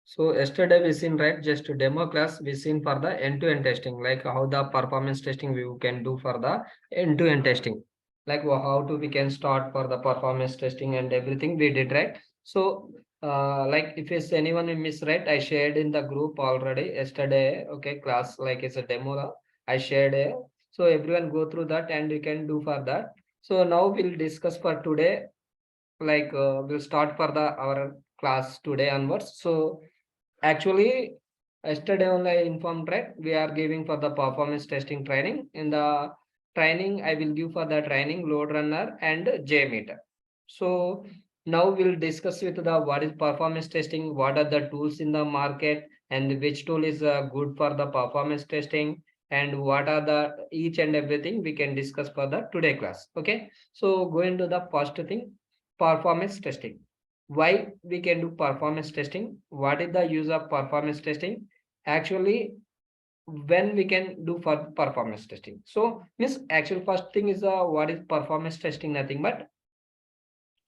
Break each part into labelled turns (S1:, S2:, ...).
S1: So yesterday we seen, right, just a demo class we seen for the end-to-end testing, like how the performance testing we can do for the end-to-end testing, like how to we can start for the performance testing and everything we did, right? So like if it's anyone who miss, right, I shared in the group already yesterday, okay, class, like it's a demo I shared so everyone go through that and you can do for that. So now we'll discuss for today, like we'll start for the our class today onwards. So actually, yesterday only I informed, right, we are giving for the performance testing training. In the training, I will give for the training Loadrunner and JMeter. So now we'll discuss with the what is performance testing, what are the tools in the market, and which tool is good for the performance testing, and what are the each and everything we can discuss for the today class. Okay, so going to the first thing, performance testing. Why we can do performance testing? What is the use of performance testing? Actually, when we can do for performance testing. So means actual first thing is what is performance testing? Nothing but,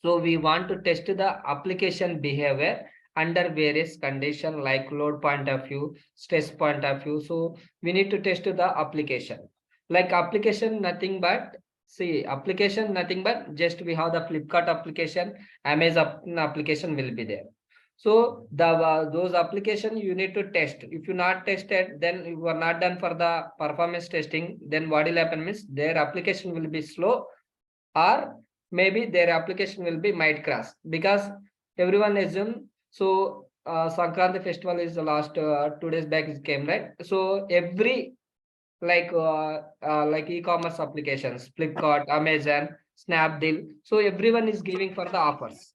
S1: so we want to test the application behavior under various condition like load point of view, stress point of view. So we need to test the application. Like application, nothing but, see, application, nothing but just we have the Flipkart application, Amazon application will be there. So the those application you need to test. If you not tested, then you are not done for the performance testing. Then what will happen means their application will be slow, or maybe their application will be might crash, because everyone assume. So Sankranti festival is the last 2 days back it came, right? So every like e-commerce applications, Flipkart, Amazon, Snapdeal, so everyone is giving for the offers.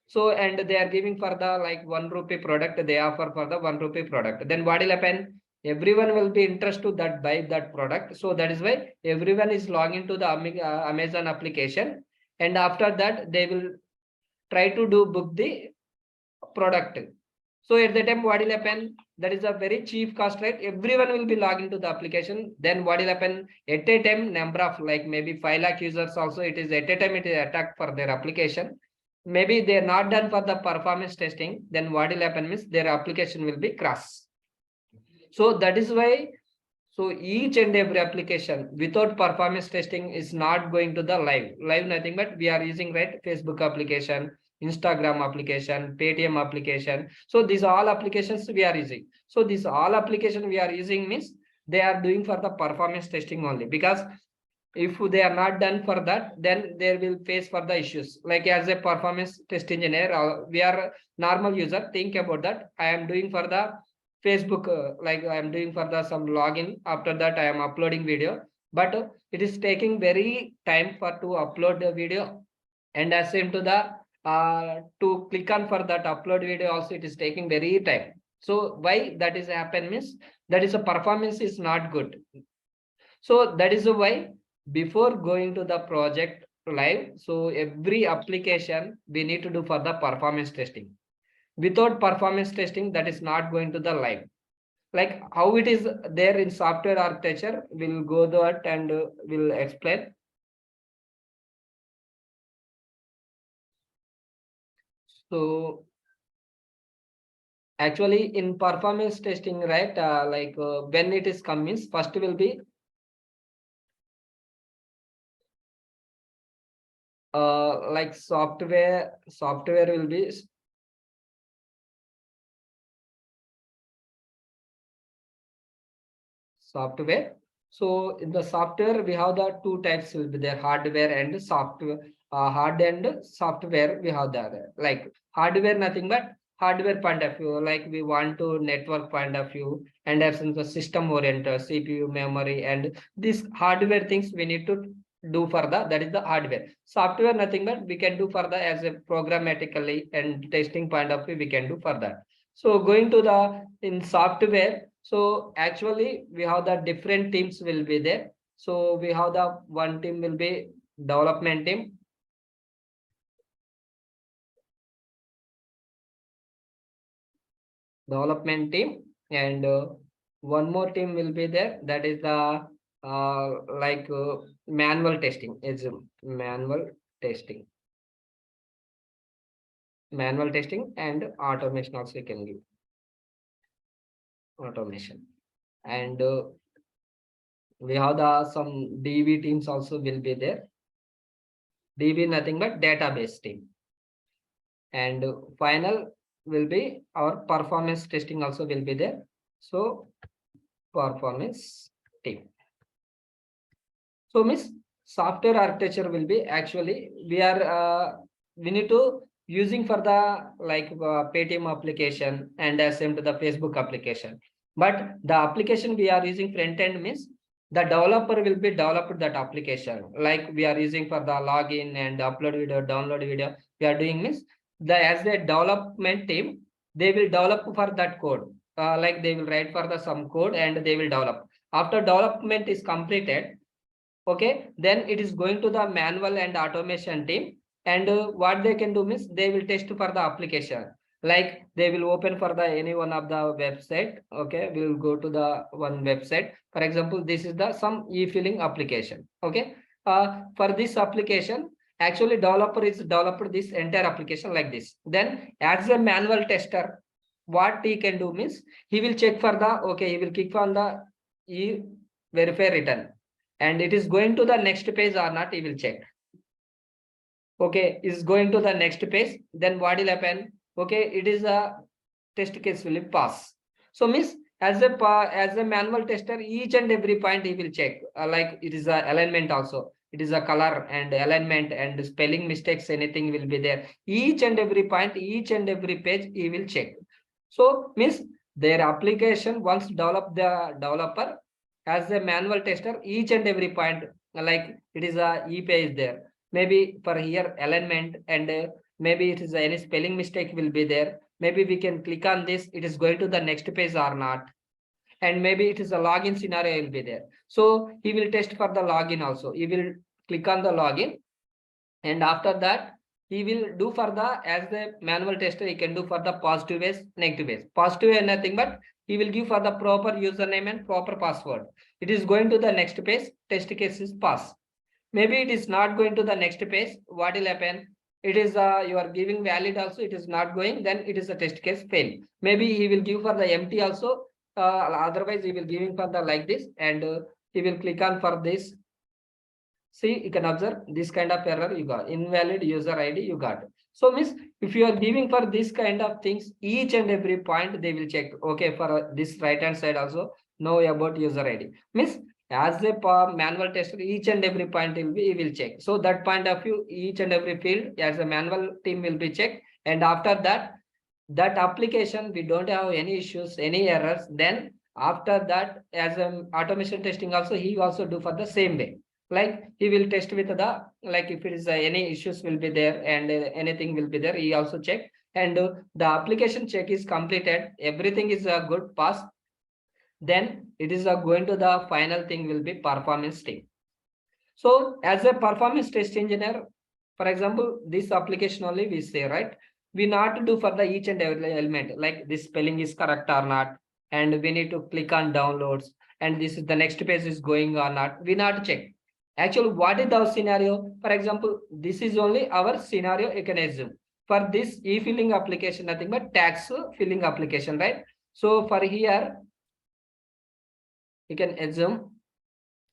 S1: So and they are giving for the like 1 rupee product, they offer for the 1 rupee product. Then what will happen? Everyone will be interested to that buy that product. So that is why everyone is logging to the Amazon application, and after that they will try to do book the product. So at the time what will happen? That is a very cheap cost, right? Everyone will be logging to the application. Then what will happen? At a time number of like maybe 5 lakh users also, it is at a time it is attacked for their application. Maybe they are not done for the performance testing. Then what will happen means their application will be crash. So that is why, so each and every application without performance testing is not going to the live nothing but we are using, right, Facebook application, Instagram application, Paytm application. So these all applications we are using. So these all application we are using means they are doing for the performance testing only, because if they are not done for that, then they will face for the issues. Like as a performance test engineer, we are normal user, think about that. I am doing for the Facebook, like I am doing for the some login. After that, I am uploading video, but it is taking very time for to upload the video, and as same to the to click on for that upload video also it is taking very time. So why that is happen means that is a performance is not good. So that is why before going to the project live, so every application we need to do for the performance testing. Without performance testing, that is not going to the live. Like how it is there in software architecture, we'll go that and we'll explain. So actually in performance testing, right, when it is comes, first will be like software will be software. So in the software we have the two types will be there, hardware and software. Hard and software we have that, like hardware nothing but hardware point of view, like we want to network point of view, and as in the system oriented CPU memory, and these hardware things we need to do for the, that is the hardware. Software nothing but we can do for the as a programmatically and testing point of view we can do for that. So going to the in software, so actually we have the different teams will be there. So we have the one team will be development team. Development team, and one more team will be there, that is the like manual testing. Is manual testing, manual testing and automation also you can give automation. And we have the some DB teams also will be there. DB nothing but database team. And final will be our performance testing also will be there. So performance team. So miss software architecture will be actually we need to using for the like Paytm application and same to the Facebook application. But the application we are using front end means the developer will be developed that application. Like we are using for the login and upload video, download video. We are doing means the as a development team, they will develop for that code. Like they will write for the some code and they will develop. After development is completed, okay, then it is going to the manual and automation team, and what they can do means they will test for the application. Like they will open for the any one of the website. Okay, we will go to the one website. For example, this is the some e-filling application. Okay, for this application actually developer is developed this entire application like this. Then as a manual tester, what he can do means he will check for the, okay, he will click on the e verify return, and it is going to the next page or not, he will check. Okay, is going to the next page, then what will happen? Okay, it is a test case will pass. So means as a manual tester, each and every point he will check. Like it is a alignment also. It is a color and alignment and spelling mistakes, anything will be there. Each and every point, each and every page he will check. So means their application once develop the developer as a manual tester, each and every point, like it is a e-page there. Maybe for here alignment and maybe it is any spelling mistake will be there. Maybe we can click on this, it is going to the next page or not. And maybe it is a login scenario will be there. So he will test for the login also. He will click on the login, and after that he will do for the, as the manual tester, he can do for the positive ways, negative ways. Positive way nothing but he will give for the proper username and proper password. It is going to the next page, test case is pass. Maybe it is not going to the next page, what will happen? It is you are giving valid also, it is not going, then it is a test case fail. Maybe he will give for the empty also, otherwise he will giving for the like this, and he will click on for this. See, you can observe this kind of error you got, invalid user ID you got. So means if you are giving for this kind of things, each and every point they will check. Okay, for this right hand side also know about user ID. Means as a manual tester, each and every point will be, he will check. So that point of view, each and every field as a manual team will be checked. And after that, that application we don't have any issues, any errors. Then after that, as an automation testing also, he also do for the same way. Like he will test with the, like if it is any issues will be there and anything will be there, he also check. And the application check is completed, everything is a good pass. Then it is going to the final thing will be performance team. So as a performance test engineer, for example, this application only we say, right? We not do for the each and every element, like this spelling is correct or not, and we need to click on downloads, and this is the next page is going or not. We not check. Actually, what is our scenario? For example, this is only our scenario you can assume. For this e-filling application, nothing but tax filling application, right? So for here, you can assume.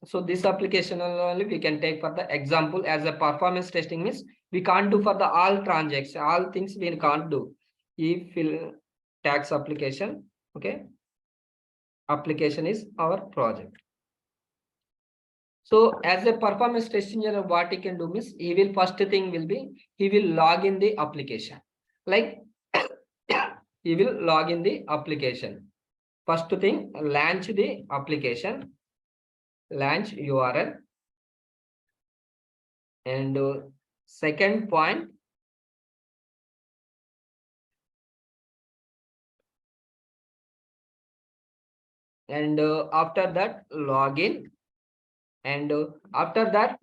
S1: So this application only we can take for the example as a performance testing means we can't do for the all transactions, all things we can't do. E-fill tax application, okay. Application is our project. So as a performance test engineer, what he can do means he will first thing will be he will log in the application. Like he will log in the application. First thing, launch the application, launch URL. And second point, and after that login, and after that,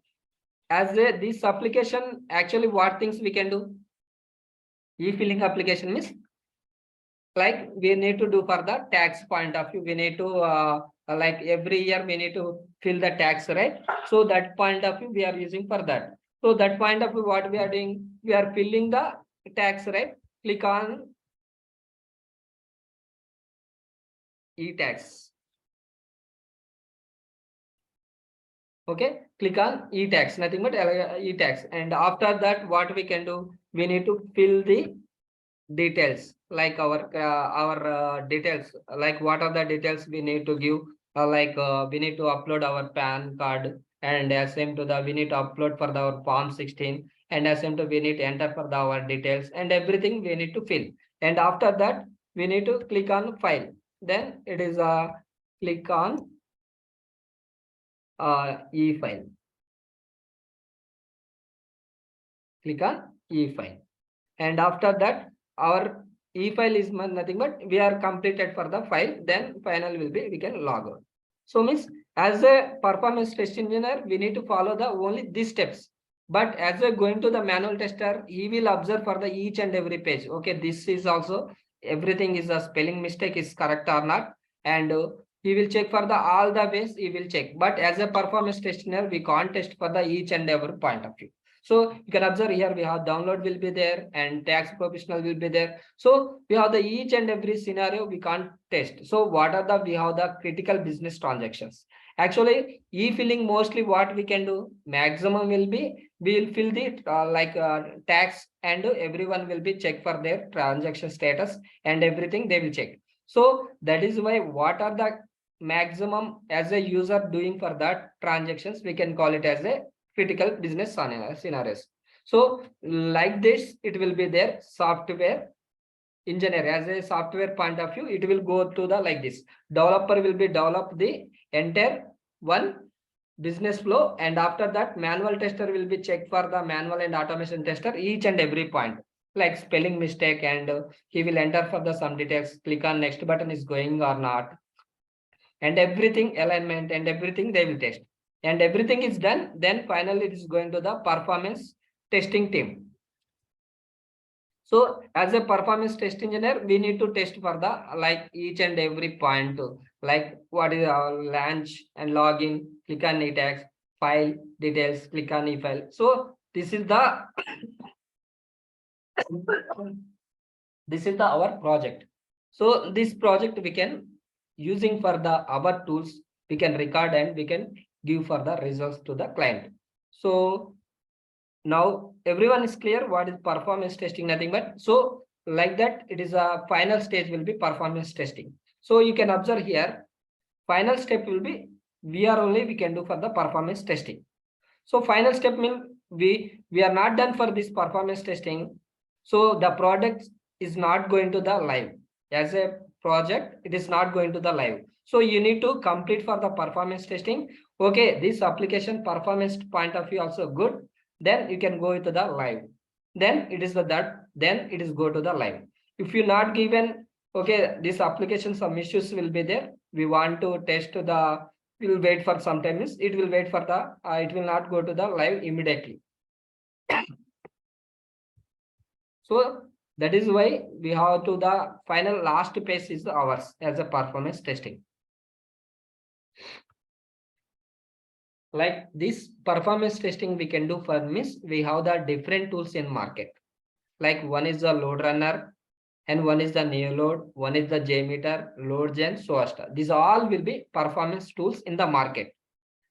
S1: as this application, actually what things we can do, e-filling application means, like we need to do for the tax point of view, we need to like every year we need to fill the tax, right? So that point of view we are using for that. So that point of view, what we are doing, we are filling the tax, right? Click on e-tax. Okay, click on e-tax, nothing but e-tax. And after that, what we can do, we need to fill the details, like our details, like what are the details we need to give, like we need to upload our pan card, and same to the we need to upload for our form 16, and same to we need to enter for our details, and everything we need to fill. And after that, we need to click on file, then it is click on e-file, click on e-file. And after that, our e-file is nothing but we are completed for the file, then final will be we can log out. So means, as a performance test engineer, we need to follow the only these steps. But as we're going to the manual tester, he will observe for the each and every page. Okay, this is also everything is a spelling mistake is correct or not, and he will check for the all the ways he will check. But as a performance test engineer, we can't test for the each and every point of view. So you can observe here we have download will be there and tax professional will be there. So we have the each and every scenario we can't test. So what are the we have the critical business transactions. Actually, e-filling mostly what we can do, maximum will be we will fill the tax, and everyone will be check for their transaction status and everything they will check. So that is why what are the maximum as a user doing for that transactions, we can call it as a critical business scenarios. So like this, it will be there software engineer, as a software point of view, it will go to the like this. Developer will be develop the entire one business flow, and after that manual tester will be checked for the manual and automation tester each and every point, like spelling mistake, and he will enter for the some details, click on next button is going or not, and everything alignment and everything they will test, and everything is done, then finally it is going to the performance testing team. So as a performance test engineer, we need to test for the like each and every point, like what is our launch and login, click on e-tax, file details, click on e-file. So this is the this is the our project. So this project we can using for the our tools, we can record and we can give for the results to the client. So now everyone is clear what is performance testing, nothing but. So like that, it is a final stage will be performance testing. So you can observe here, final step will be we are only we can do for the performance testing. So final step means we are not done for this performance testing. So the product is not going to the live as a project, it is not going to the live. So you need to complete for the performance testing. Okay, this application performance point of view also good, then you can go to the live, then it is the that, then it is go to the live. If you not given, okay, this application some issues will be there, we want to test the, we will wait for some time, it will wait for the it will not go to the live immediately. So that is why we have to the final last phase is ours as a performance testing. Like this performance testing we can do for means we have the different tools in market. Like one is the Loadrunner, and one is the Neoload, one is the JMeter, LoadGen, Soasta. These all will be performance tools in the market.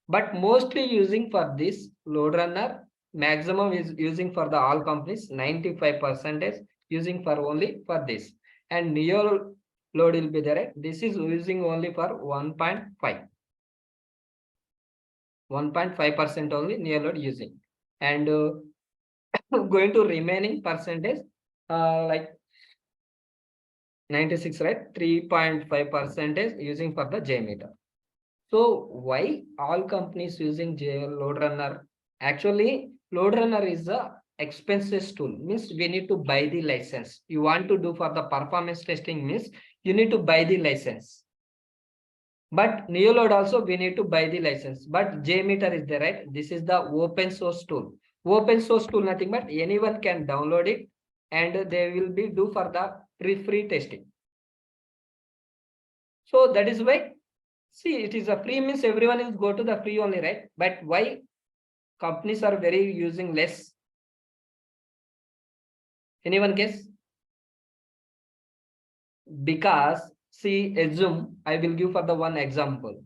S1: But mostly using for this Loadrunner, maximum is using for the all companies, 95% using for only for this. And Neoload will be there. This is using only for 1.5. 1.5% only Neoload using. And going to remaining percentage, like 96, right? 3.5% using for the JMeter. So why all companies using Loadrunner? Actually, Loadrunner is a expenses tool, means we need to buy the license. You want to do for the performance testing means you need to buy the license. But Neoload also we need to buy the license. But JMeter is there, right? This is the open source tool. Open source tool, nothing but anyone can download it and they will be do for the free testing. So that is why, see, it is a free means everyone is go to the free only, right? But why companies are very using less? Anyone guess? Because see, assume I will give for the one example.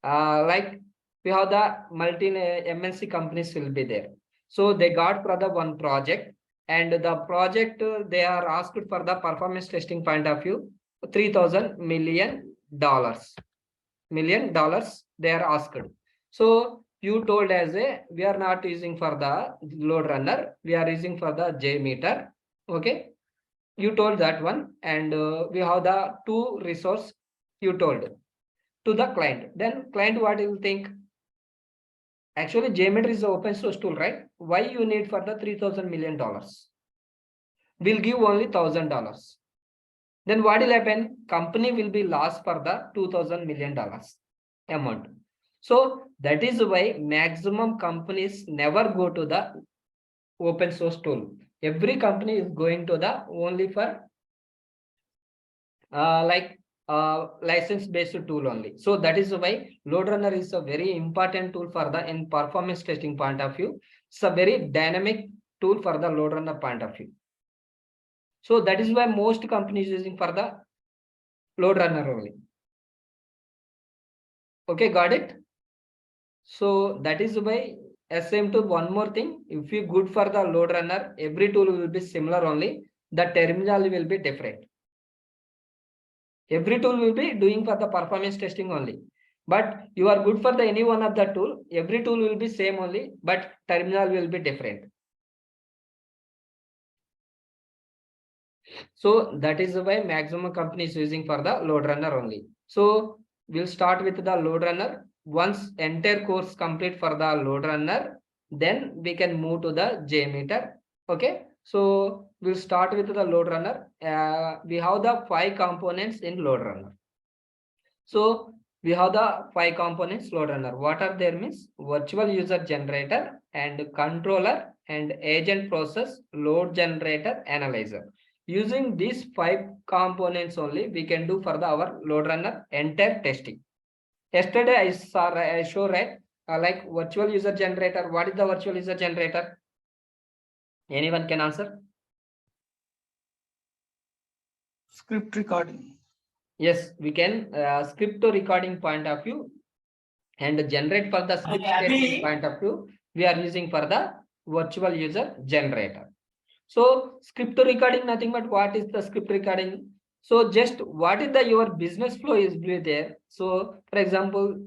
S1: Like we have the multi MNC companies will be there. So they got for the one project, and the project they are asked for the performance testing point of view, $3,000 million they are asked. So you told as a we are not using for the Loadrunner, we are using for the JMeter. Okay, you told that one, and we have the two resource you told to the client. Then client what you will think? Actually, JMeter is an open source tool, right? Why you need for the $3,000 million? We'll give only $1,000. Then what will happen? Company will be lost for the $2,000 million amount. So that is why maximum companies never go to the open source tool. Every company is going to the only for license based tool only. So that is why Loadrunner is a very important tool for the in performance testing point of view. It's a very dynamic tool for the Loadrunner point of view. So that is why most companies using for the Loadrunner only. Okay, got it? So that is why same to one more thing. If you good for the Loadrunner, every tool will be similar only. The terminology will be different. Every tool will be doing for the performance testing only. But you are good for the any one of the tool. Every tool will be same only, but terminal will be different. So that is why maximum companies using for the Loadrunner only. So we'll start with the Loadrunner. Once entire course complete for the Loadrunner, then we can move to the JMeter. Okay. So we'll start with the Loadrunner. We have the 5 components in Loadrunner. So we have the 5 components Loadrunner. What are there means? Virtual user generator and controller and agent process, load generator, analyzer. Using these 5 components only, we can do for the our Loadrunner entire testing. Yesterday I show right like virtual user generator. What is the virtual user generator? Anyone can answer?
S2: Script recording.
S1: Yes, we can script to recording point of view and generate for the script statement point of view. We are using for the virtual user generator. So script to recording, nothing but what is the script recording? So just what is the your business flow is there. So for example,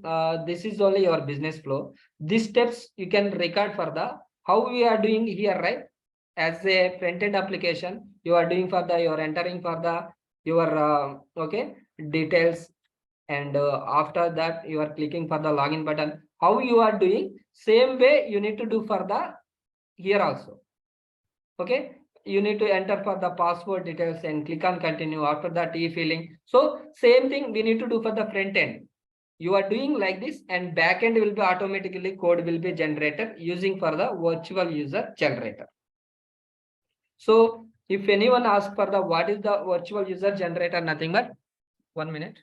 S1: this is only your business flow. These steps you can record for the how we are doing here, right? As a front-end application, you are doing for the you are entering for the your okay details, and after that you are clicking for the login button. How you are doing same way you need to do for the here also. Okay, you need to enter for the password details and click on continue. After that e-filling. So same thing we need to do for the front end. You are doing like this, and back end will be automatically code will be generated using for the virtual user generator. So if anyone asks for the what is the virtual user generator, nothing but 1 minute.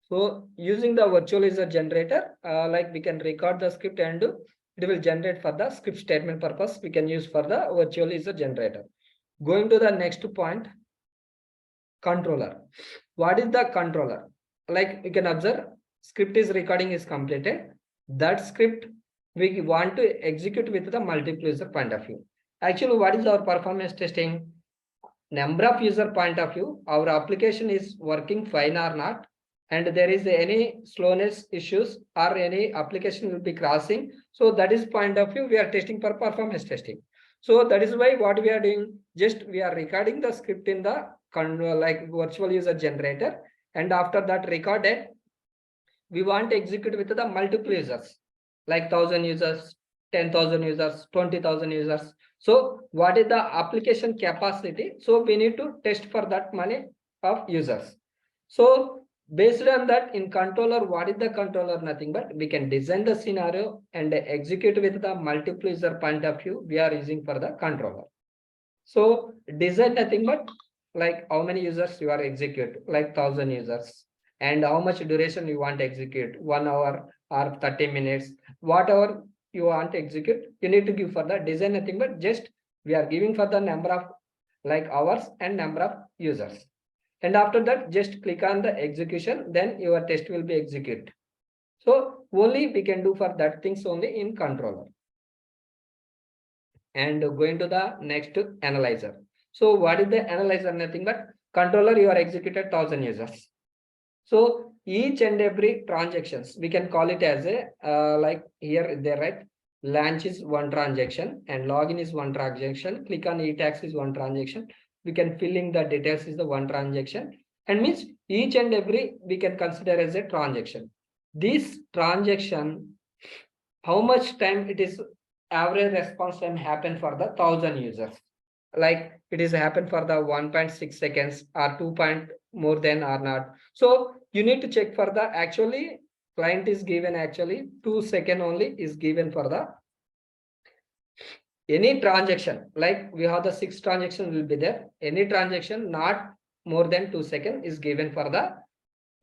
S1: So using the virtual user generator, like we can record the script and it will generate for the script statement purpose. We can use for the virtual user generator. Going to the next point. controller. What is the controller? Like you can observe, script is recording is completed. That script we want to execute with the multiple user point of view. Actually, what is our performance testing? Number of user point of view, our application is working fine or not, and there is any slowness issues or any application will be crossing. So that is point of view we are testing for performance testing. So that is why what we are doing, just we are recording the script in the like virtual user generator, and after that recorded, we want to execute with the multiple users, like 1,000 users, 10,000 users, 20,000 users. So what is the application capacity? So we need to test for that many of users. So based on that, in controller, what is the controller? Nothing but we can design the scenario and execute with the multiple user point of view we are using for the controller. So design nothing but like how many users you are execute, like 1,000 users, and how much duration you want to execute, 1 hour or 30 minutes, whatever you want to execute, you need to give for the design nothing but just we are giving for the number of like hours and number of users. And after that, just click on the execution, then your test will be executed. So only we can do for that things only in controller. And going to the next analyzer. So what is the analyzer? Nothing but controller you are executed 1,000 users. So each and every transactions, we can call it as a like here there, right? Launch is one transaction and login is one transaction. Click on e-tax is one transaction. We can fill in the details is the one transaction, and means each and every we can consider as a transaction. This transaction, how much time it is average response time happen for the 1,000 users? Like it is happen for the 1.6 seconds or 2 point more than or not. So you need to check for the actually client is given actually 2 second only is given for the any transaction. Like we have the 6 transaction will be there. Any transaction not more than 2 second is given for the,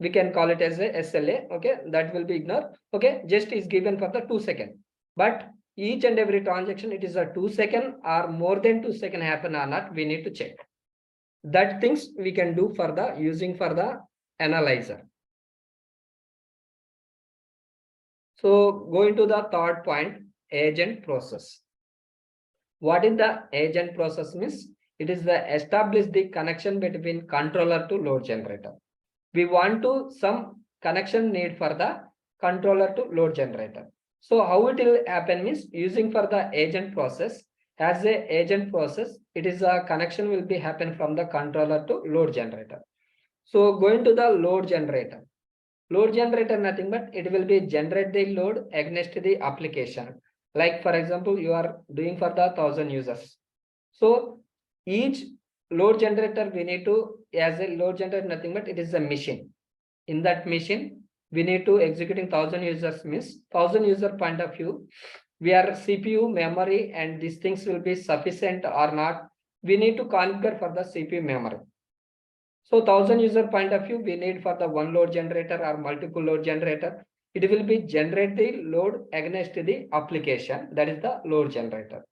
S1: we can call it as a SLA. Okay, that will be ignored. Okay, just is given for the 2 second. But each and every transaction, it is a 2 second or more than 2 second happen or not, we need to check. That things we can do for the using for the analyzer. So going to the third point, agent process. What is the agent process means? It is the establish the connection between controller to load generator. We want to some connection need for the controller to load generator. So how it will happen means using for the agent process. As a agent process, it is a connection will be happen from the controller to load generator. So going to the load generator. Load generator nothing but it will be generate the load against the application. Like for example, you are doing for the 1,000 users. So each load generator we need to, as a load generator nothing but it is a machine. In that machine, we need to executing 1,000 users means 1,000 user point of view. We are CPU, memory, and these things will be sufficient or not. We need to configure for the CPU memory. So 1,000 user point of view, we need for the one load generator or multiple load generator. It will be generate the load against the application. That is the load generator.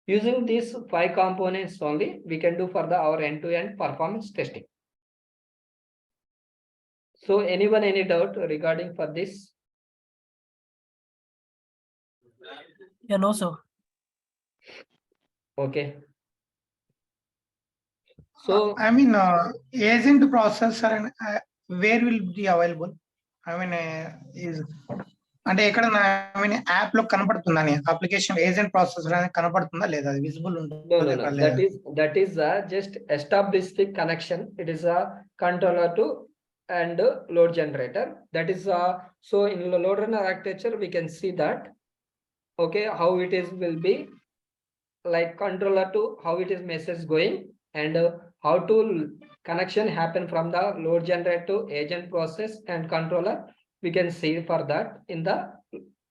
S1: Using these 5 components only, we can do for the our end-to-end performance testing. So anyone, any doubt regarding for this?
S3: Yeah, no, sir.
S1: Okay. So
S2: I mean, agent processor and where will be available? I mean, is అంటే ఎక్కడ I mean app లో కనపడుతుందని application agent processor అనేది కనపడుతుందా లేదా అది visible
S1: no,
S2: ఉంటుందా
S1: that is just establish the connection. It is a controller to and load generator. That is so in Loadrunner architecture we can see that. Okay, how it is will be like controller to how it is message going and how to connection happen from the load generator to agent process and controller. We can see for that in the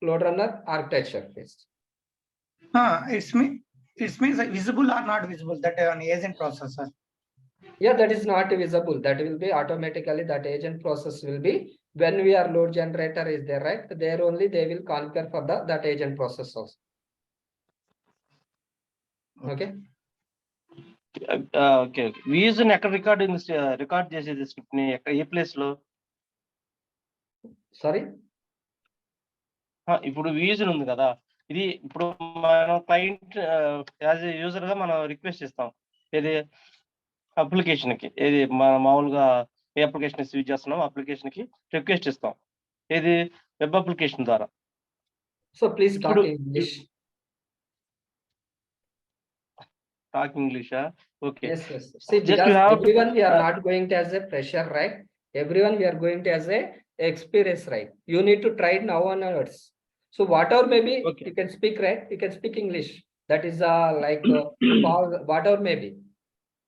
S1: Loadrunner architecture phase.
S2: It means visible or not visible that an agent processor.
S1: Yeah, that is not visible. That will be automatically that agent process will be when we are load generator is there, right? There only they will configure for the that agent process also. Okay.
S4: Okay views ని ఎక్కడ record చేసేది script ని ఏ place లో?
S1: Sorry,
S4: ఇప్పుడు views ఉంది కదా, ఇది ఇప్పుడు మనం క్లయింట్ యాజ్ ఏ యూజర్ గా మనం రిక్వెస్ట్ ఇస్తాం ఏది అప్లికేషన్ కి, ఏది మామూలుగా ఏ అప్లికేషన్ యూజ్ చేస్తున్నాం అప్లికేషన్ కి రిక్వెస్ట్ ఇస్తాం, ఏది వెబ్ అప్లికేషన్ ద్వారా.
S1: సో ప్లీజ్
S4: ఇప్పుడు
S1: టాక్ ఇంగ్లీష్.
S4: టాక్ ఇంగ్లీషా? Okay.
S1: Yes, yes. See,
S4: Just
S1: because
S4: you have to
S1: everyone we are not going to as a fresher, right? Everyone we are going to as a experience, right? You need to try it now onwards. So whatever maybe
S4: Okay.
S1: you can speak, right? You can speak English. That is like whatever maybe.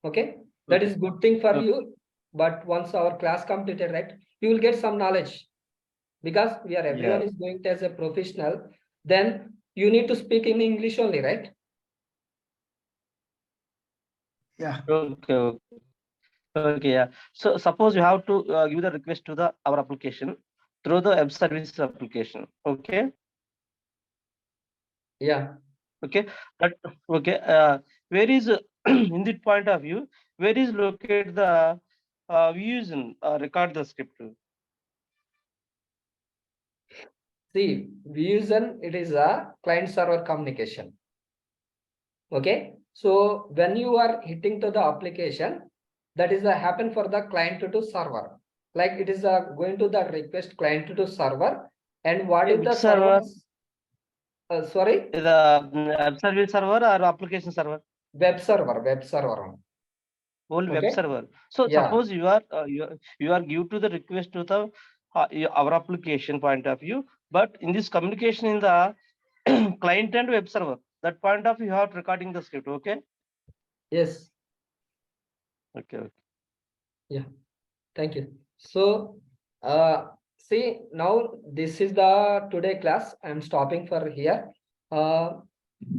S1: Okay, that is good thing for
S4: Okay.
S1: you. But once our class completed, right, you will get some knowledge because we are everyone is going to as a professional. Then you need to speak in English only, right?
S2: Yeah.
S4: Okay, yeah. So suppose you have to give the request to our application through the web services application. Okay.
S1: Yeah.
S4: Okay. But okay. Where is in that point of view, where is located the views and record the script?
S1: See, Fusion, it is a client server communication. Okay, so when you are hitting to the application, that is happen for the client to server. Like it is going to the request client to server, and what is the
S4: Which server?
S1: Sorry,
S4: The web service server or application server?
S1: web server, web server.
S4: Only web
S1: Okay.
S4: server. So
S1: Yeah.
S4: suppose you are give to the request to the our application point of view, but in this communication in the client and web server, that point of view you have recording the script. Okay.
S1: Yes.
S4: Okay.
S1: Yeah. Thank you. So, see, now this is the today class. I'm stopping for here.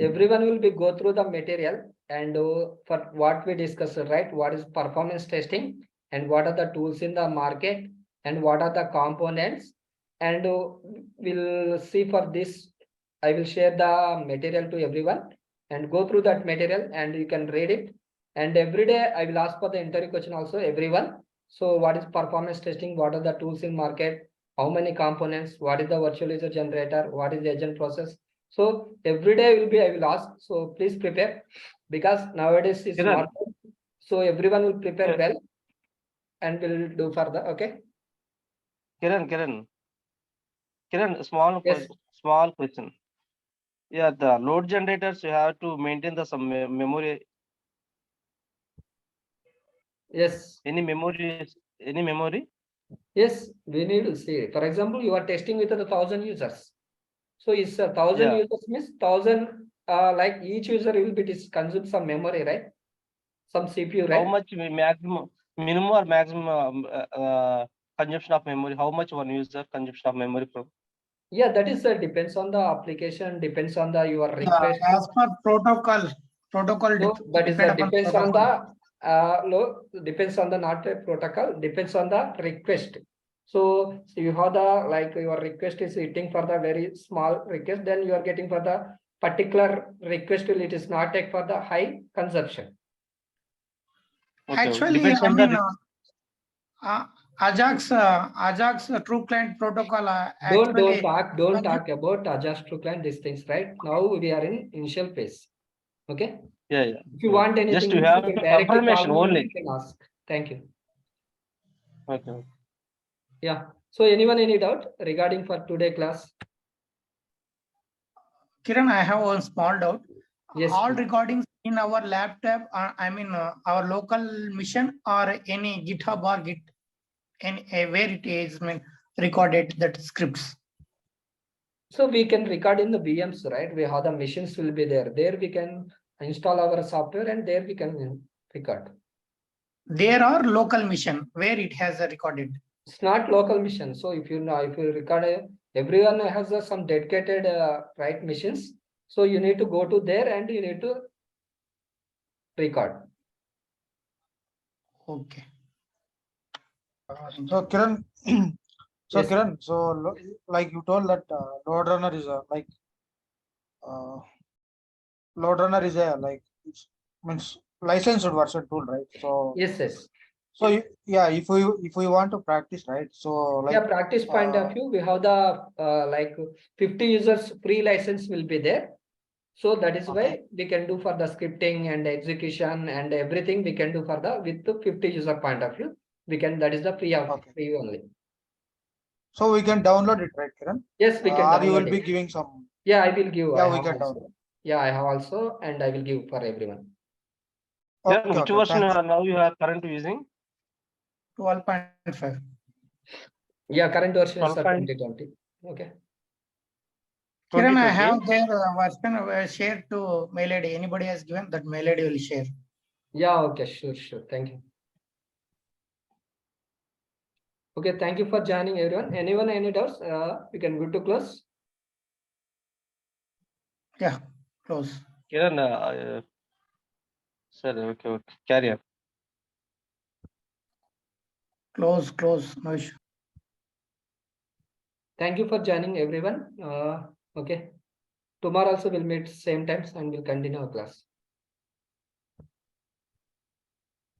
S1: Everyone will be go through the material and for what we discussed, right? What is performance testing and what are the tools in the market and what are the components, and we'll see for this. I will share the material to everyone and go through that material and you can read it. And every day I will ask for the interview question also, everyone. So what is performance testing? What are the tools in market? How many components? What is the virtual user generator? What is the agent process? So every day will be, I will ask. So please prepare because nowadays it's
S4: Kiran.
S1: not. So everyone will prepare
S4: Yeah.
S1: well and will do further. Okay.
S4: Kiran,
S1: Yes.
S4: small question. Yeah, the load generators you have to maintain the some memory.
S1: Yes.
S4: Any memory?
S1: Yes, we need to see. For example, you are testing with 1,000 users. So it's 1,000 users means 1,000. Like each user will be consume some memory, right? Some CPU, right?
S4: How much minimum or maximum consumption of memory? How much one user consumption of memory from?
S1: Yeah, that is depends on the application, depends on the your request.
S2: As per protocol
S1: So that is depends on the depends on the not a protocol, depends on the request. So you have the like your request is hitting for the very small request, then you are getting for the particular request will it is not take for the high consumption.
S4: Okay.
S2: Actually,
S4: Depends
S2: I
S4: on
S2: mean,
S4: the
S2: Ajax true client protocol.
S1: Don't talk about Ajax true client these things, right? Now we are in initial phase. Okay.
S4: Yeah.
S1: If you want anything,
S4: Just to
S1: you
S4: have
S1: can directly
S4: confirmation
S1: call me,
S4: only.
S1: you can ask. Thank you.
S4: Okay.
S1: Yeah. So anyone any doubt regarding for today class?
S2: Kiran, I have one small doubt.
S1: Yes.
S2: All
S1: Please.
S2: recordings in our laptop, our local mission or any GitHub or Git, where it is recorded that scripts.
S1: So we can record in the VMs, right? We have the machines will be there. There we can install our software and there we can record.
S2: There are local mission where it has recorded.
S1: It's not local mission. So if you record, everyone has some dedicated right missions. So you need to go to there and you need to record.
S2: Okay.
S5: So Kiran,
S1: Yes.
S5: Kiran, so like you told that Loadrunner is a Loadrunner is a like it means licensed version tool, right? So,
S1: Yes.
S5: so yeah, if we want to practice, right? So like,
S1: Yeah, practice point of view, we have the like 50 users free license will be there. So that is why
S5: Okay.
S1: we can do for the scripting and execution and everything we can do for the with the 50 user point of view. We can, that is the free of
S5: Okay.
S1: free only.
S5: So we can download it, right, Kiran?
S1: Yes, we can
S5: Or you will
S1: download
S5: be
S1: it.
S5: giving some.
S1: Yeah, I will give. I
S5: Yeah, we
S1: have
S5: can
S1: also.
S5: download.
S1: Yeah, I have also, and I will give for everyone.
S4: Yeah,
S5: Okay,
S4: which
S5: okay.
S4: version
S5: Thanks.
S4: now you are currently using?
S2: 12.5.
S1: Yeah, current version is
S4: 12.
S1: 2020. Okay.
S2: Kiran, I
S4: 2020.
S2: have their version shared to mail ID. Anybody has given that mail ID will share.
S1: Yeah, okay, sure. Thank you. Okay, thank you for joining everyone. Anyone, any doubts? We can go to close.
S2: Yeah, close.
S4: Kiran, sir, okay, carry on.
S2: Close. No issue.
S1: Thank you for joining everyone. Okay. Tomorrow also we'll meet same times and we'll continue our class.